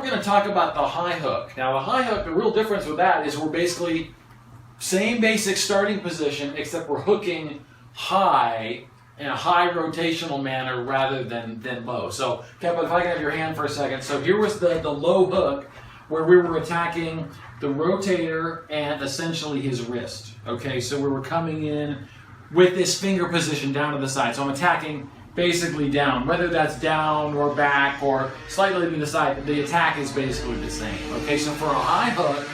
we're going to talk about the high hook. Now the high hook, the real difference with that is we're basically same basic starting position, except we're hooking high in a high rotational manner rather than low. So, Kevin, if I can have your hand for a second. So here was the low hook where we were attacking the rotator and essentially his wrist. Okay, so we were coming in with this finger position down to the side. So I'm attacking basically down, whether that's down or back or slightly to the side, the attack is basically the same. Okay, so for a high hook,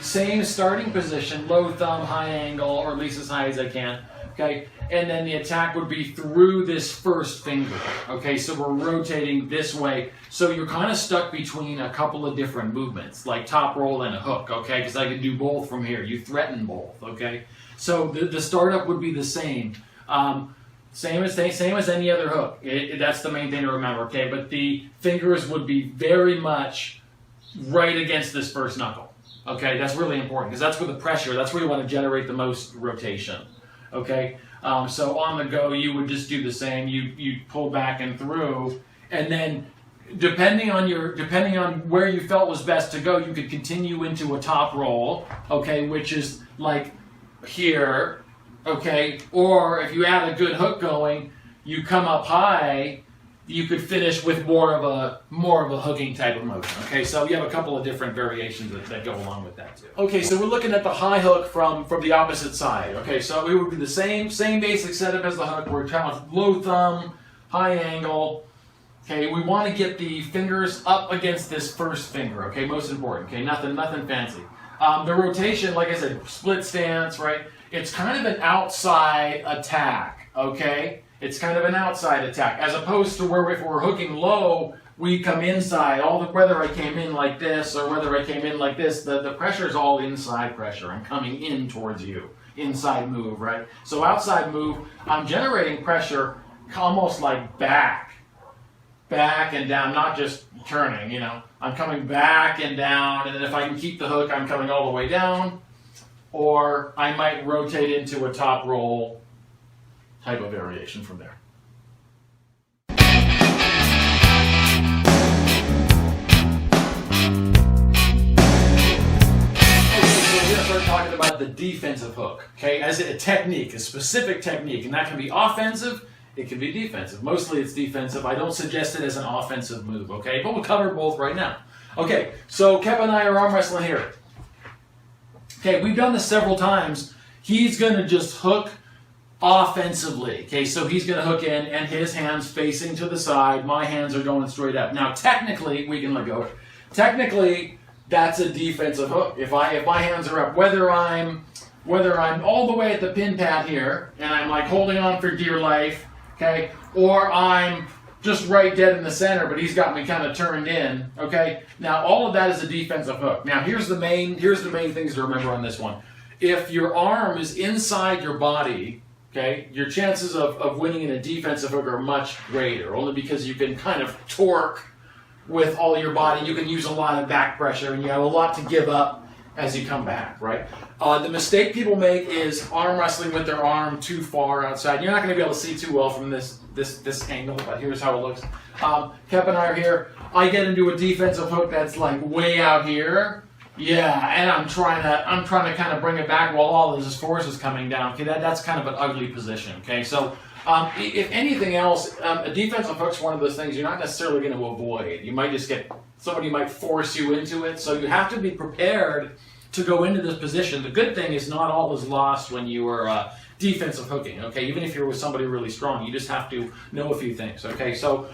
same starting position, low thumb, high angle, or at least as high as I can. Okay, and then the attack would be through this first finger. Okay, so we're rotating this way. So you're kind of stuck between a couple of different movements, like top roll and a hook, okay? Because I could do both from here. You threaten both, okay? So the startup would be the same. Same as any other hook. That's the main thing to remember, okay? But the fingers would be very much right against this first knuckle. Okay, that's really important because that's where the pressure, that's where you want to generate the most rotation. Okay, so on the go, you would just do the same. You pull back and through, and then depending on where you felt was best to go, you could continue into a top roll. Okay, which is like here. Okay, or if you had a good hook going, you come up high. You could finish with more of a hooking type of motion. Okay, so you have a couple of different variations that go along with that too. Okay, so we're looking at the high hook from the opposite side. Okay, so it would be the same basic setup as the hook. We're trying with low thumb, high angle. Okay, we want to get the fingers up against this first finger. Okay, most important. Okay, nothing fancy. The rotation, like I said, split stance, right? It's kind of an outside attack. Okay. It's kind of an outside attack, as opposed to where if we're hooking low, we come inside. Whether I came in like this or whether I came in like this, the pressure is all inside pressure. I'm coming in towards you. Inside move, right? So outside move, I'm generating pressure almost like back and down, not just turning, you know. I'm coming back and down, and then if I can keep the hook, I'm coming all the way down. Or I might rotate into a top roll type of variation from there. Okay, so we're going to start talking about the defensive hook, okay, as a technique, a specific technique, and that can be offensive, it can be defensive. Mostly it's defensive. I don't suggest it as an offensive move, okay, but we'll cover both right now. Okay, so Kev and I are arm wrestling here. Okay, we've done this several times. He's going to just hook offensively. Okay, so he's going to hook in and his hands facing to the side. My hands are going straight up. Now, technically, we can let go. Technically, that's a defensive hook. If my hands are up, whether I'm all the way at the pin pad here and I'm like holding on for dear life, okay, or I'm just right dead in the center, but he's got me kind of turned in. Okay, now all of that is a defensive hook. Now here's the main things to remember on this one. If your arm is inside your body, okay, your chances of winning in a defensive hook are much greater, only because you can kind of torque with all your body. You can use a lot of back pressure, and you have a lot to give up as you come back, right? The mistake people make is arm wrestling with their arm too far outside. You're not going to be able to see too well from this angle, but here's how it looks. Kev and I are here. I get into a defensive hook that's like way out here. Yeah, and I'm trying to kind of bring it back while all of this force is coming down. Okay, that's kind of an ugly position. Okay, so if anything else, a defensive hook's one of those things you're not necessarily going to avoid. You might just somebody might force you into it, so you have to be prepared to go into this position. The good thing is not all is lost when you are defensive hooking. Okay, even if you're with somebody really strong, you just have to know a few things. Okay, so.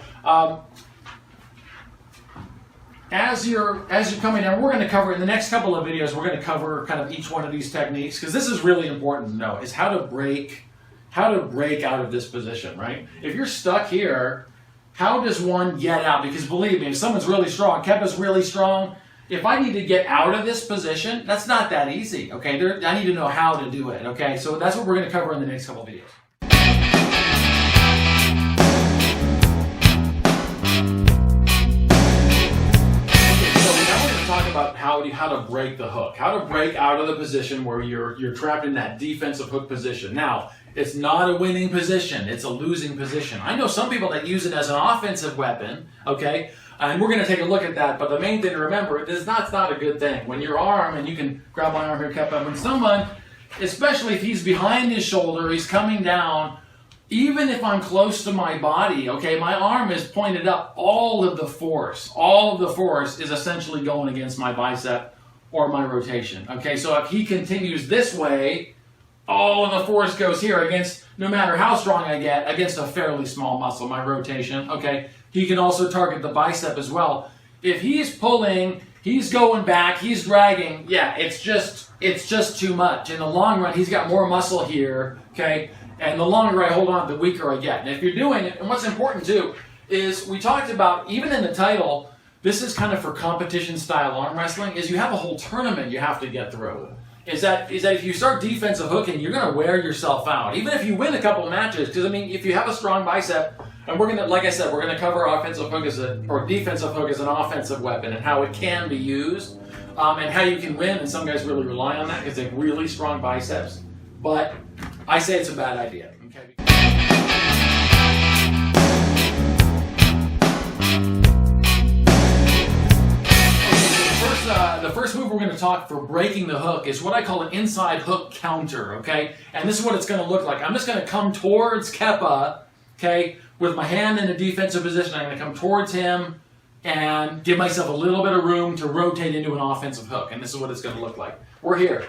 As you're coming down, we're going to cover in the next couple of videos. We're going to cover kind of each one of these techniques because this is really important to know: is how to break out of this position. Right? If you're stuck here, how does one get out? Because believe me, if someone's really strong, Kepa's really strong. If I need to get out of this position, that's not that easy. Okay, I need to know how to do it. Okay, so that's what we're going to cover in the next couple of videos. About how to break the hook, how to break out of the position where you're trapped in that defensive hook position. Now, it's not a winning position; it's a losing position. I know some people that use it as an offensive weapon. Okay, And we're going to take a look at that, but the main thing to remember is that's not a good thing. When your arm, and you can grab my arm here, Kepa, when someone, especially if he's behind his shoulder, he's coming down, even if I'm close to my body, okay, my arm is pointed up, all of the force is essentially going against my bicep or my rotation, okay? So if he continues this way, all of the force goes here against, no matter how strong I get, against a fairly small muscle, my rotation, okay? He can also target the bicep as well. If he's pulling, he's going back, he's dragging, yeah, it's just too much. In the long run, he's got more muscle here, okay? And the longer I hold on, the weaker I get. And if you're doing it, and what's important too, is we talked about, even in the title, this is kind of for competition style arm wrestling, is you have a whole tournament you have to get through. Is that if you start defensive hooking, you're going to wear yourself out. Even if you win a couple matches, because I mean, if you have a strong bicep, and we're going to, like I said, we're going to cover offensive hook or defensive hook as an offensive weapon and how it can be used, and how you can win. And some guys really rely on that because they have really strong biceps. But I say it's a bad idea. Okay. The first move we're going to talk for breaking the hook is what I call an inside hook counter, okay? And this is what it's going to look like. I'm just going to come towards Kepa, okay, with my hand in a defensive position. I'm going to come towards him and give myself a little bit of room to rotate into an offensive hook. And this is what it's going to look like. We're here.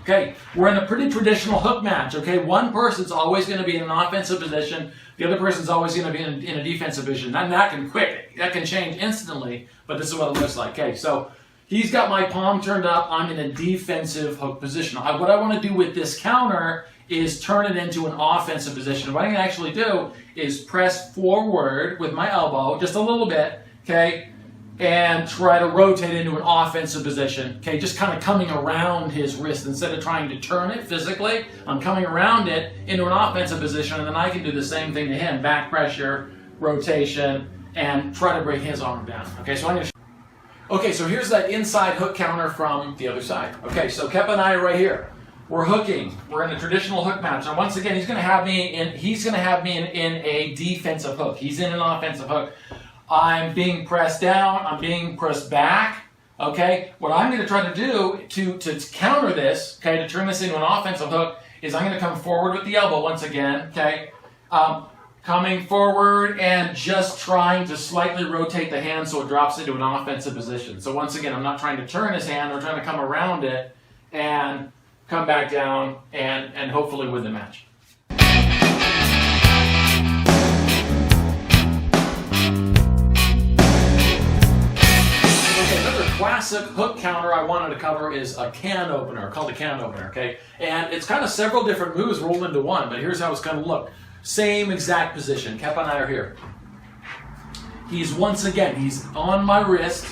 Okay, we're in a pretty traditional hook match, okay? One person's always going to be in an offensive position. The other person's always going to be in a defensive position. And that can change instantly, but this is what it looks like. Okay, so he's got my palm turned up. I'm in a defensive hook position. What I want to do with this counter is turn it into an offensive position. What I can actually do is press forward with my elbow, just a little bit, okay? And try to rotate into an offensive position, okay? Just kind of coming around his wrist instead of trying to turn it physically. I'm coming around it into an offensive position, and then I can do the same thing to him: back pressure, rotation, and try to break his arm down. Okay, so I'm going to. Okay, so here's that inside hook counter from the other side. Okay, so Kepa and I are right here. We're hooking. We're in a traditional hook match, and once again, he's going to have me in a defensive hook. He's in an offensive hook. I'm being pressed down, I'm being pressed back, okay? What I'm going to try to do to counter this, okay, to turn this into an offensive hook, is I'm going to come forward with the elbow once again, okay? Coming forward and just trying to slightly rotate the hand so it drops into an offensive position. So once again, I'm not trying to turn his hand, I'm trying to come around it and come back down and hopefully win the match. Classic hook counter I wanted to cover is a can opener, called a can opener, okay? And it's kind of several different moves rolled into one, but here's how it's going to look. Same exact position. Kepa and I are here. He's on my wrist.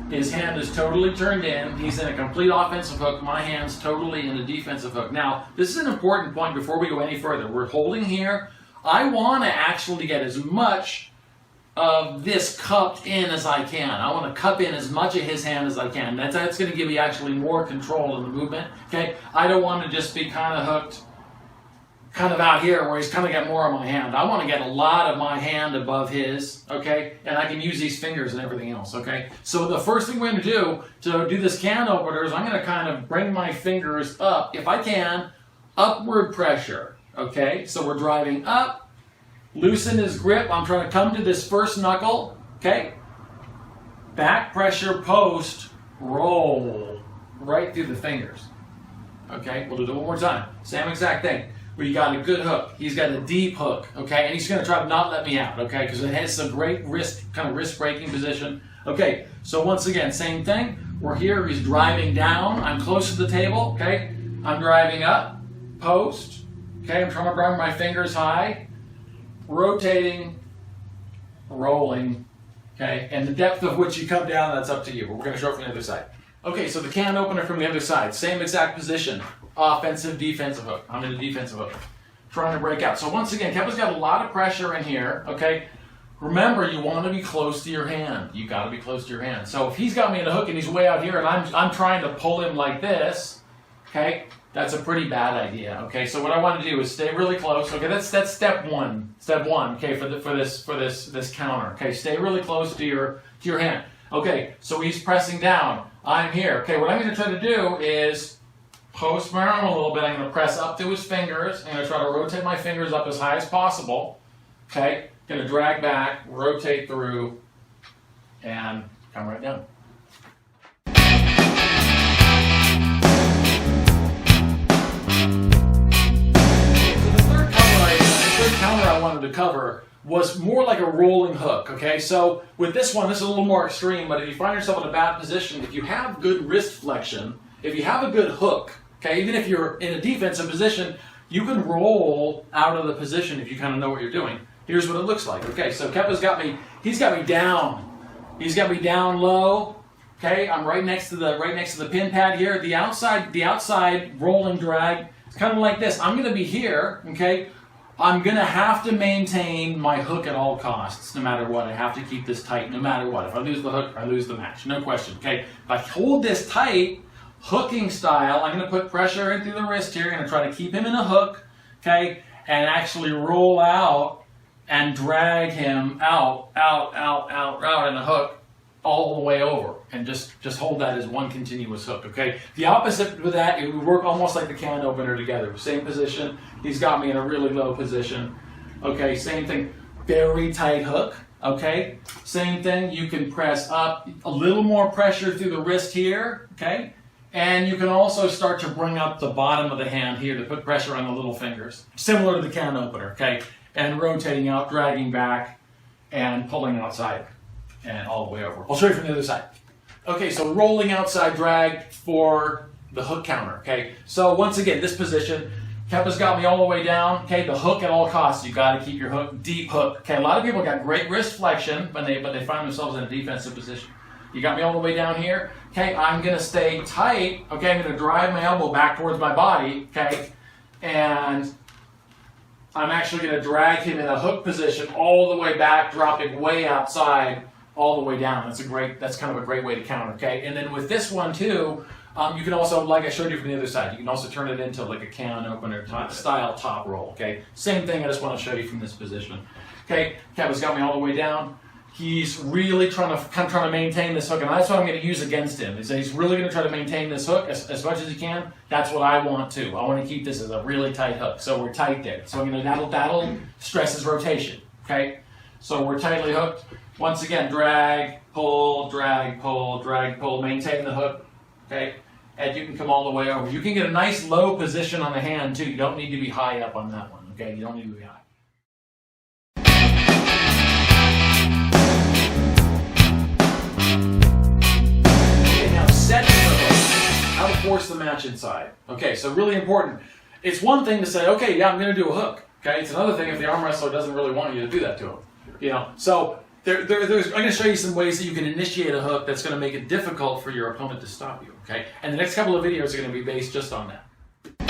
His hand is totally turned in. He's in a complete offensive hook. My hand's totally in a defensive hook. Now, this is an important point before we go any further. We're holding here. I want to actually get as much of this cupped in as I can. I want to cup in as much of his hand as I can. That's going to give me actually more control in the movement. Okay, I don't want to just be kind of hooked, kind of out here where he's kind of got more of my hand. I want to get a lot of my hand above his. Okay, and I can use these fingers and everything else. Okay, so the first thing we're going to do this can opener is I'm going to kind of bring my fingers up, if I can, upward pressure. Okay, so we're driving up. Loosen his grip. I'm trying to come to this first knuckle. Okay. Back pressure, post, roll right through the fingers. Okay. We'll do it one more time. Same exact thing. Where you got a good hook. He's got a deep hook. Okay. And he's going to try to not let me out. Okay. Because it has a great wrist breaking position. Okay. So once again, same thing. We're here. He's driving down. I'm close to the table. Okay. I'm driving up. Post. Okay. I'm trying to bring my fingers high. Rotating, rolling, okay? And the depth of which you come down, that's up to you. But we're going to show it from the other side. Okay, so the can opener from the other side. Same exact position. Offensive, defensive hook. I'm in a defensive hook. Trying to break out. So once again, Kepa's got a lot of pressure in here, okay? Remember, you want to be close to your hand. You got to be close to your hand. So if he's got me in a hook and he's way out here and I'm trying to pull him like this, okay? that's a pretty bad idea. Okay, so what I want to do is stay really close. Okay, that's step one. Step one. Okay, for this counter. Okay, stay really close to your hand. Okay, so he's pressing down. I'm here. Okay, what I'm going to try to do is post my arm a little bit. I'm going to press up to his fingers. I'm going to try to rotate my fingers up as high as possible. Okay, going to drag back, rotate through, and come right down. Counter I wanted to cover was more like a rolling hook, okay? So with this one, this is a little more extreme, but if you find yourself in a bad position, if you have good wrist flexion, if you have a good hook, okay, even if you're in a defensive position, you can roll out of the position if you kind of know what you're doing. Here's what it looks like. Okay, so Kepa's got me, he's got me down. He's got me down low. Okay, I'm right next to the pin pad here. The outside rolling drag, it's kind of like this. I'm gonna be here, okay? I'm going to have to maintain my hook at all costs, no matter what. I have to keep this tight, no matter what. If I lose the hook, I lose the match. No question, okay? If I hold this tight, hooking style, I'm going to put pressure in through the wrist here. I'm going to try to keep him in a hook, okay? And actually roll out and drag him out in a hook all the way over. And just hold that as one continuous hook, okay? The opposite with that, it would work almost like the can opener together. Same position. He's got me in a really low position. Okay, same thing. Very tight hook, okay? Same thing. You can press up, a little more pressure through the wrist here, okay? And you can also start to bring up the bottom of the hand here to put pressure on the little fingers. Similar to the can opener, okay? And rotating out, dragging back, and pulling outside. And all the way over. I'll show you from the other side. Okay, so rolling outside drag for the hook counter, okay? So once again, this position, Kepa's got me all the way down, okay? The hook at all costs, you gotta keep your hook, deep hook, okay? A lot of people got great wrist flexion, but they find themselves in a defensive position. You got me all the way down here, okay? I'm gonna stay tight, okay? I'm gonna drive my elbow back towards my body, okay? And I'm actually gonna drag him in a hook position all the way back, dropping way outside, all the way down. That's kind of a great way to counter, okay? And then with this one too, you can also, like I showed you from the other side, you can also turn it into like a can opener style top roll, okay? Same thing, I just want to show you from this position. Okay, Kepa's got me all the way down. He's really trying to maintain this hook, and that's what I'm going to use against him. He's really going to try to maintain this hook as much as he can. That's what I want too. I want to keep this as a really tight hook, so we're tight there. So that'll stress his rotation, okay? So we're tightly hooked. Once again, drag, pull, drag, pull, drag, pull, maintain the hook, okay? And you can come all the way over. You can get a nice low position on the hand too. You don't need to be high up on that one, okay? You don't need to be high. Okay, now setting the hook. How to force the match inside. Okay, so really important. It's one thing to say, okay, yeah, I'm going to do a hook. Okay, it's another thing if the arm wrestler doesn't really want you to do that to him. You know, so I'm going to show you some ways that you can initiate a hook that's going to make it difficult for your opponent to stop you, okay? And the next couple of videos are going to be based just on that. Okay,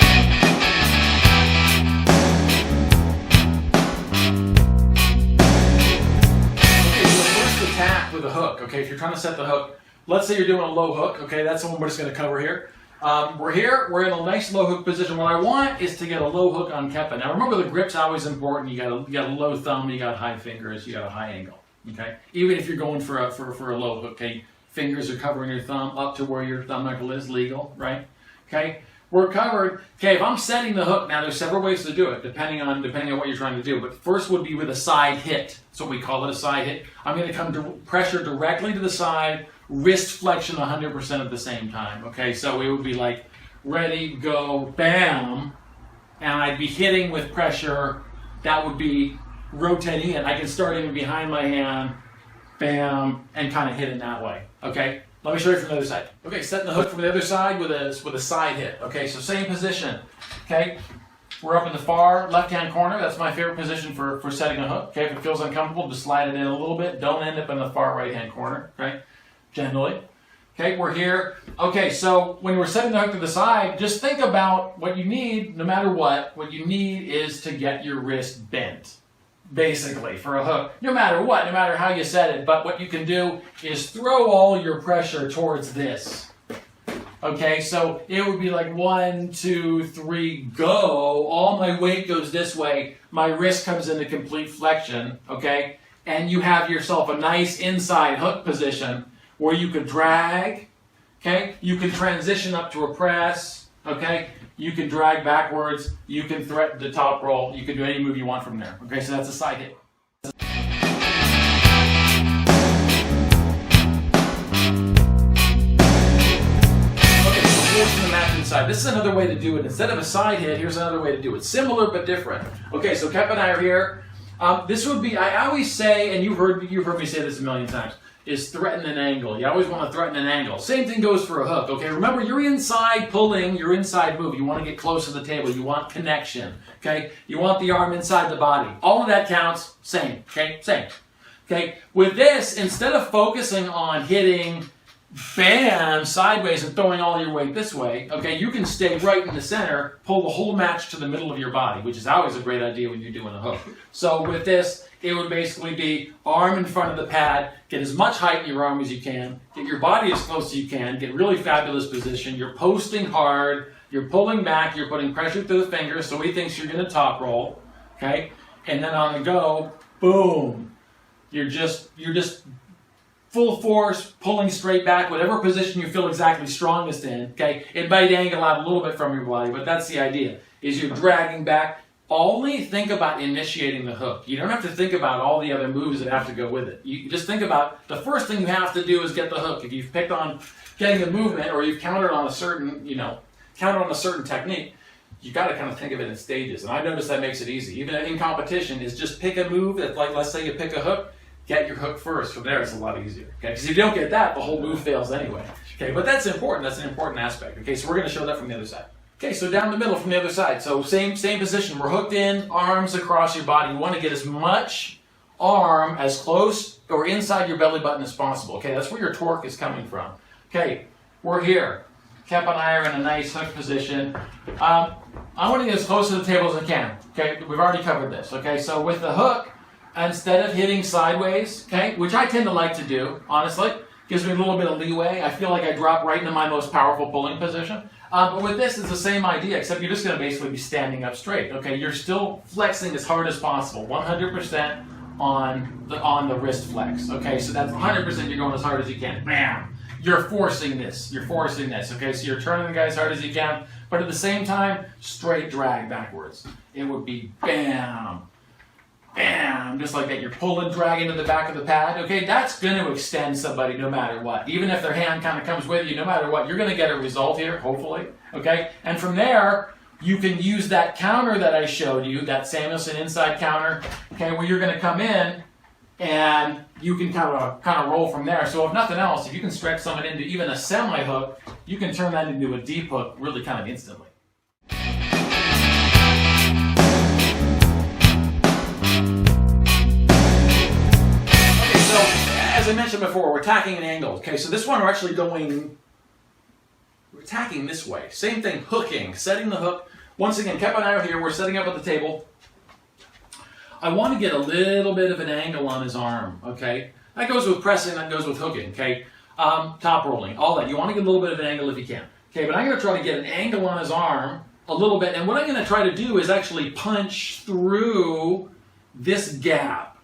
so the first attack with a hook, okay, if you're trying to set the hook, let's say you're doing a low hook, okay, that's the one we're just going to cover here. We're in a nice low hook position. What I want is to get a low hook on Kepa. Now remember, the grip's always important. You got a low thumb, you got high fingers, you got a high angle. Okay, even if you're going for a low hook, okay, fingers are covering your thumb up to where your thumb knuckle is legal, right? Okay, we're covered. Okay, if I'm setting the hook, now there's several ways to do it depending on what you're trying to do. But first would be with a side hit. That's what we call it, a side hit. I'm going to come to pressure directly to the side, wrist flexion 100% at the same time. Okay, so it would be like ready, go, bam, and I'd be hitting with pressure. That would be rotating it. I can start in behind my hand, bam, and kind of hit it that way. Okay, let me show you from the other side. Okay, setting the hook from the other side with a side hit. Okay, so same position. Okay, we're up in the far left-hand corner. That's my favorite position for setting a hook. Okay, if it feels uncomfortable, just slide it in a little bit. Don't end up in the far right-hand corner. Okay, generally. Okay, we're here. Okay, so when we're setting the hook to the side, just think about what you need, no matter what. What you need is to get your wrist bent. Basically, for a hook, no matter what, no matter how you set it. But what you can do is throw all your pressure towards this. Okay, so it would be like 1, 2, 3, go. All my weight goes this way. My wrist comes into complete flexion, okay? And you have yourself a nice inside hook position where you could drag, okay? You can transition up to a press, okay? You can drag backwards. You can threaten the top roll. You can do any move you want from there, okay? So that's a side hit. Side. This is another way to do it. Instead of a side hit, here's another way to do it. Similar but different. Okay, so Kep and I are here. This would be, I always say, and you've heard me say this a million times, is threaten an angle. You always want to threaten an angle. Same thing goes for a hook. Okay, remember you're inside pulling, you're inside move. You want to get close to the table. You want connection. Okay, you want the arm inside the body. All of that counts. Same. Okay, same. Okay, with this, instead of focusing on hitting bam, sideways and throwing all your weight this way, okay, you can stay right in the center, pull the whole match to the middle of your body, which is always a great idea when you're doing a hook. So with this, it would basically be arm in front of the pad, get as much height in your arm as you can, get your body as close as you can, get really fabulous position, you're posting hard, you're pulling back, you're putting pressure through the fingers, so he thinks you're going to top roll, okay, and then on the go, boom, you're just full force, pulling straight back, whatever position you feel exactly strongest in, okay? It might angle out a little bit from your body, but that's the idea, is you're dragging back. Only think about initiating the hook. You don't have to think about all the other moves that have to go with it. You just think about, the first thing you have to do is get the hook. If you've picked on getting the movement, or you've counted on a certain, technique, you got to kind of think of it in stages. And I've noticed that makes it easy. Even in competition, is just pick a move that, like, let's say you pick a hook, get your hook first. From there, it's a lot easier. Okay, because if you don't get that, the whole move fails anyway. Okay, but that's important. That's an important aspect. Okay, so we're going to show that from the other side. Okay, so down the middle from the other side. So same position. We're hooked in, arms across your body. You want to get as much arm as close or inside your belly button as possible. Okay, that's where your torque is coming from. Okay, we're here. Kep and I are in a nice hook position. I want to get as close to the table as I can. Okay, we've already covered this. Okay, so with the hook, instead of hitting sideways, okay, which I tend to like to do, honestly, gives me a little bit of leeway. I feel like I drop right into my most powerful pulling position. But with this, it's the same idea, except you're just going to basically be standing up straight. Okay, you're still flexing as hard as possible, 100% on the wrist flex. Okay, so that's 100% you're going as hard as you can. Bam! You're forcing this. You're forcing this. Okay, so you're turning the guy as hard as you can, but at the same time, straight drag backwards. It would be bam. Bam, just like that. You're pulling, dragging to the back of the pad. Okay, that's going to extend somebody no matter what. Even if their hand kind of comes with you, no matter what, you're going to get a result here, hopefully. Okay, and from there, you can use that counter that I showed you, that Samuelson inside counter, okay, where you're going to come in and you can kind of roll from there. So if nothing else, if you can stretch someone into even a semi-hook, you can turn that into a deep hook really kind of instantly. As I mentioned before, we're attacking an angle. Okay, so this one we're actually we're attacking this way. Same thing, hooking, setting the hook. Once again, Kep and I are here, we're setting up at the table. I want to get a little bit of an angle on his arm, okay? That goes with pressing, that goes with hooking, okay? Top rolling, all that. You want to get a little bit of an angle if you can. Okay, but I'm going to try to get an angle on his arm a little bit, and what I'm going to try to do is actually punch through this gap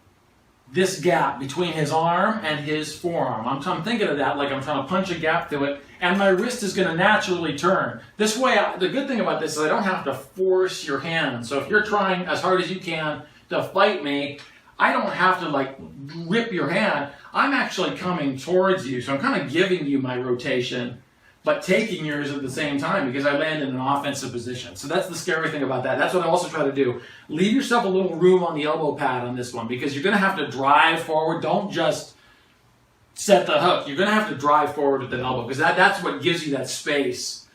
between his arm and his forearm. I'm thinking of that like I'm trying to punch a gap through it, and my wrist is going to naturally turn. This way, the good thing about this is I don't have to force your hand. So if you're trying as hard as you can to fight me, I don't have to like rip your hand. I'm actually coming towards you, so I'm kind of giving you my rotation, but taking yours at the same time because I land in an offensive position. So that's the scary thing about that. That's what I also try to do. Leave yourself a little room on the elbow pad on this one because you're going to have to drive forward. Don't just set the hook. You're going to have to drive forward with the elbow because that's what gives you that space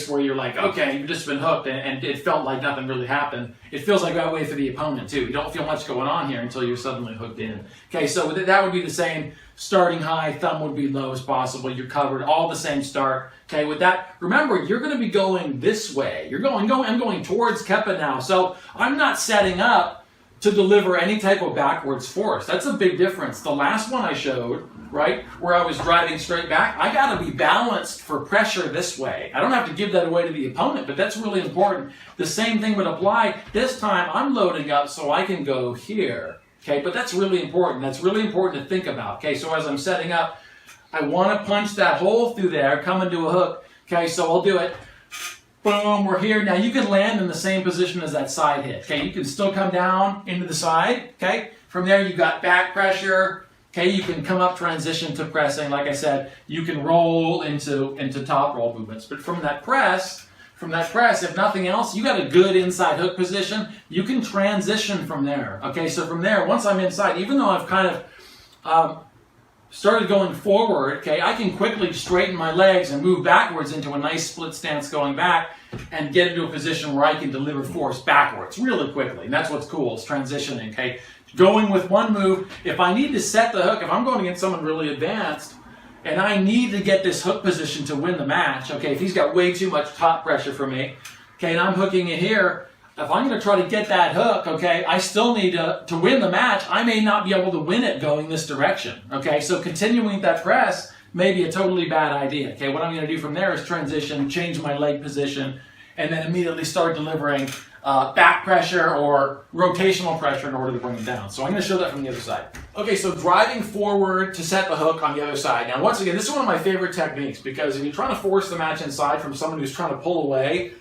where you're like, okay, you've just been hooked and it felt like nothing really happened. It feels like that way for the opponent too. You don't feel much going on here until you're suddenly hooked in. Okay, so that would be the same. Starting high, thumb would be low as possible. You're covered, all the same start. Okay, with that, remember, you're going to be going this way. I'm going towards Kepa now. So I'm not setting up to deliver any type of backwards force. That's a big difference. The last one I showed right, where I was driving straight back, I got to be balanced for pressure this way. I don't have to give that away to the opponent, but that's really important. The same thing would apply. This time I'm loading up so I can go here. Okay, but that's really important. That's really important to think about. Okay, so as I'm setting up, I want to punch that hole through there, come into a hook. Okay, so I'll do it. Boom, we're here. Now you can land in the same position as that side hit. Okay, you can still come down into the side. Okay, from there you've got back pressure. Okay, you can come up, transition to pressing. Like I said, you can roll into top roll movements. But from that press, if nothing else, you got a good inside hook position. You can transition from there. Okay, so from there, once I'm inside, even though I've kind of started going forward, okay, I can quickly straighten my legs and move backwards into a nice split stance going back and get into a position where I can deliver force backwards really quickly. And that's what's cool, is transitioning, okay? Going with one move. If I need to set the hook, if I'm going against someone really advanced, and I need to get this hook position to win the match, okay, if he's got way too much top pressure for me, okay, and I'm hooking it here, if I'm going to try to get that hook, okay, I still need to win the match. I may not be able to win it going this direction, okay? So continuing that press may be a totally bad idea, okay? What I'm going to do from there is transition, change my leg position, and then immediately start delivering back pressure or rotational pressure in order to bring him down. So I'm going to show that from the other side. Okay, so driving forward to set the hook on the other side. Now, once again, this is one of my favorite techniques, because if you're trying to force the match inside from someone who's trying to pull away,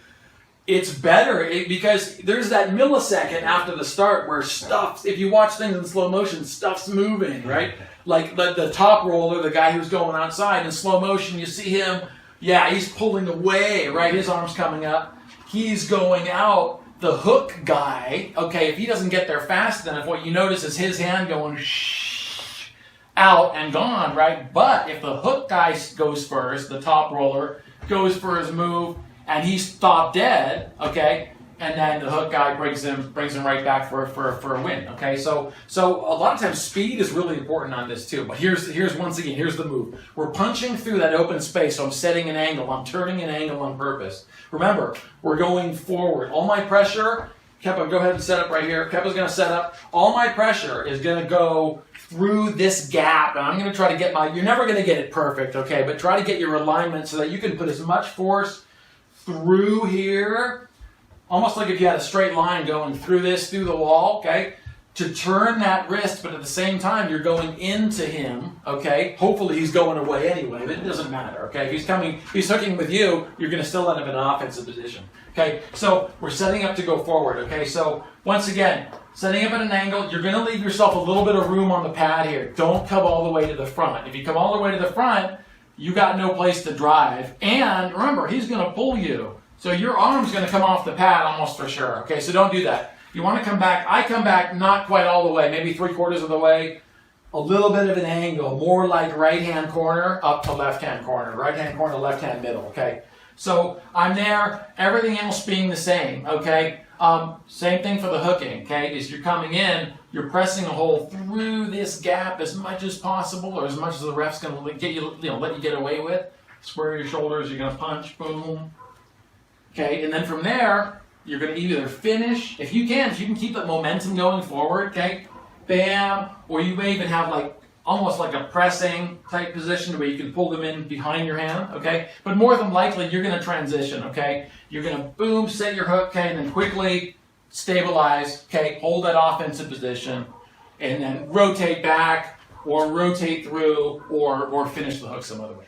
it's better because there's that millisecond after the start where stuff, if you watch things in slow motion, stuff's moving, right? Like the top roller, the guy who's going outside, in slow motion, you see him, yeah, he's pulling away, right? His arm's coming up. He's going out. The hook guy, okay, if he doesn't get there fast enough, what you notice is his hand going out and gone, right? But if the hook guy goes first, the top roller goes for his move, and he's stopped dead, okay, and then the hook guy brings him right back for a win, okay? So a lot of times speed is really important on this too. But here's once again, here's the move. We're punching through that open space, so I'm setting an angle. I'm turning an angle on purpose. Remember, we're going forward. All my pressure, Kepa, go ahead and set up right here. Kepa's going to set up. All my pressure is going to go through this gap, and I'm going to try to get you're never going to get it perfect, okay, but try to get your alignment so that you can put as much force through here, almost like if you had a straight line going through the wall, okay, to turn that wrist, but at the same time, you're going into him, okay? Hopefully he's going away anyway, but it doesn't matter, okay? If he's hooking with you, you're going to still let him in an offensive position, okay? So we're setting up to go forward, okay? So once again, setting up at an angle, you're going to leave yourself a little bit of room on the pad here. Don't come all the way to the front. If you come all the way to the front, you got no place to drive. And remember, he's going to pull you. So your arm's going to come off the pad almost for sure. Okay, so don't do that. You want to come back. I come back not quite all the way, maybe 3/4 of the way. A little bit of an angle, more like right-hand corner up to left-hand corner. Right-hand corner, left-hand middle, okay? So I'm there, everything else being the same, okay? Same thing for the hooking, okay? Is you're coming in, you're pressing a hole through this gap as much as possible, or as much as the ref's going to get you, let you get away with. Square your shoulders, you're going to punch, boom. Okay, and then from there, you're going to either finish, if you can keep that momentum going forward, okay? Bam, or you may even have almost like a pressing type position where you can pull them in behind your hand, okay? But more than likely, you're going to transition, okay? You're going to boom, set your hook, okay, and then quickly stabilize, okay? Hold that offensive position, and then rotate back, or rotate through, or finish the hook some other way.